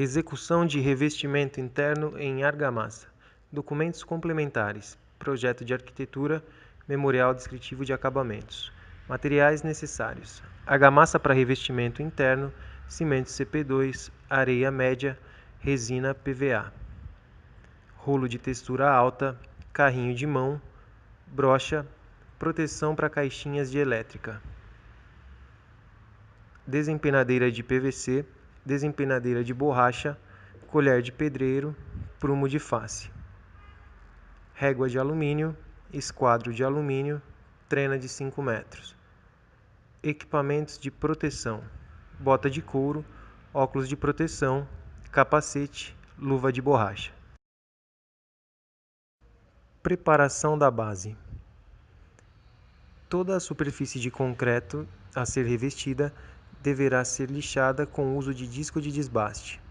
Execução de revestimento interno em argamassa. Documentos complementares. Projeto de arquitetura. Memorial descritivo de acabamentos. Materiais necessários: argamassa para revestimento interno, cimento CP2, areia média, resina PVA. Rolo de textura alta, carrinho de mão, brocha, proteção para caixinhas de elétrica. Desempenadeira de PVC, desempenadeira de borracha, colher de pedreiro, prumo de face. Régua de alumínio, esquadro de alumínio, trena de 5 metros. Equipamentos de proteção: bota de couro, óculos de proteção, capacete, luva de borracha. Preparação da base. Toda a superfície de concreto a ser revestida deverá ser lixada com o uso de disco de desbaste.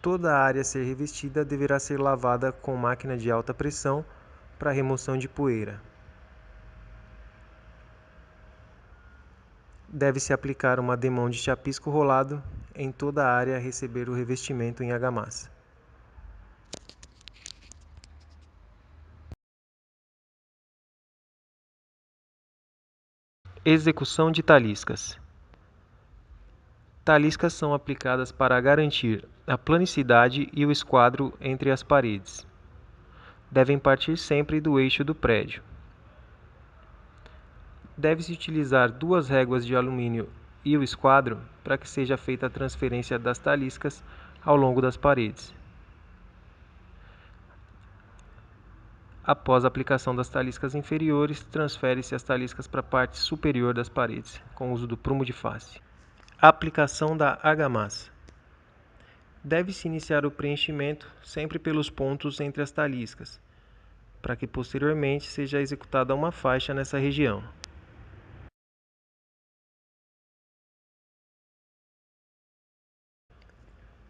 Toda a área a ser revestida deverá ser lavada com máquina de alta pressão para remoção de poeira. Deve-se aplicar uma demão de chapisco rolado em toda a área a receber o revestimento em argamassa. Execução de taliscas. Taliscas são aplicadas para garantir a planicidade e o esquadro entre as paredes. Devem partir sempre do eixo do prédio. Deve-se utilizar 2 réguas de alumínio e o esquadro para que seja feita a transferência das taliscas ao longo das paredes. Após a aplicação das taliscas inferiores, transfere-se as taliscas para a parte superior das paredes, com o uso do prumo de face. Aplicação da argamassa. Deve-se iniciar o preenchimento sempre pelos pontos entre as taliscas, para que posteriormente seja executada uma faixa nessa região.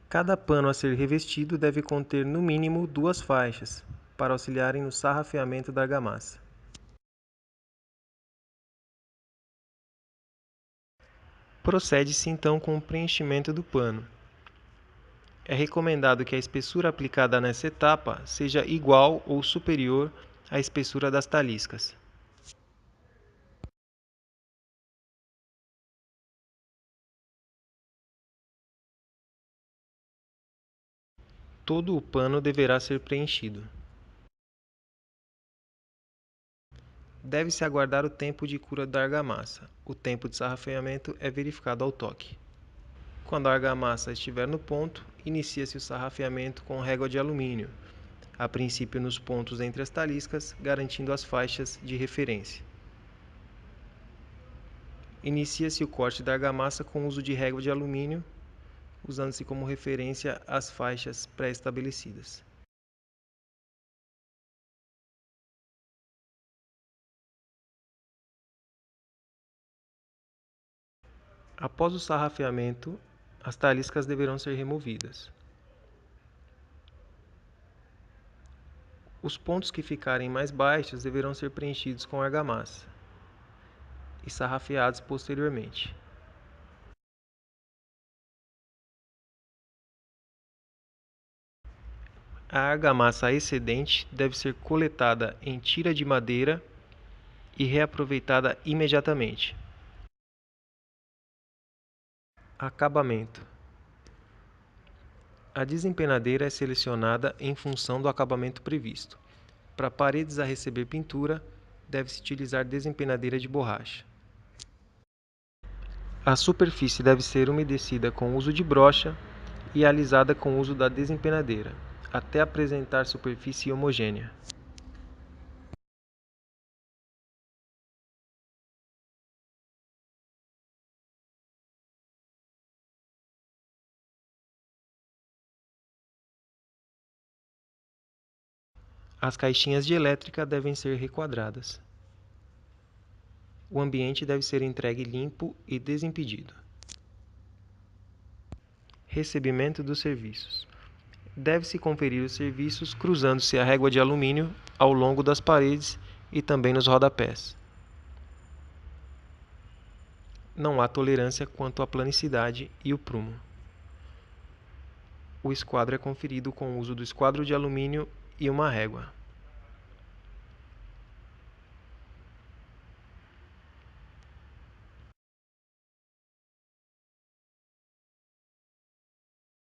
Cada pano a ser revestido deve conter no mínimo 2 faixas, para auxiliarem no sarrafeamento da argamassa. Procede-se então com o preenchimento do pano. É recomendado que a espessura aplicada nessa etapa seja igual ou superior à espessura das taliscas. Todo o pano deverá ser preenchido. Deve-se aguardar o tempo de cura da argamassa. O tempo de sarrafeamento é verificado ao toque. Quando a argamassa estiver no ponto, inicia-se o sarrafeamento com régua de alumínio, a princípio nos pontos entre as taliscas, garantindo as faixas de referência. Inicia-se o corte da argamassa com o uso de régua de alumínio, usando-se como referência as faixas pré-estabelecidas. Após o sarrafeamento, as taliscas deverão ser removidas. Os pontos que ficarem mais baixos deverão ser preenchidos com argamassa e sarrafeados posteriormente. A argamassa excedente deve ser coletada em tira de madeira e reaproveitada imediatamente. Acabamento. A desempenadeira é selecionada em função do acabamento previsto. Para paredes a receber pintura, deve-se utilizar desempenadeira de borracha. A superfície deve ser umedecida com o uso de brocha e alisada com o uso da desempenadeira, até apresentar superfície homogênea. As caixinhas de elétrica devem ser requadradas. O ambiente deve ser entregue limpo e desimpedido. Recebimento dos serviços. Deve-se conferir os serviços cruzando-se a régua de alumínio ao longo das paredes e também nos rodapés. não há tolerância quanto à planicidade e o prumo. O esquadro é conferido com o uso do esquadro de alumínio e uma régua.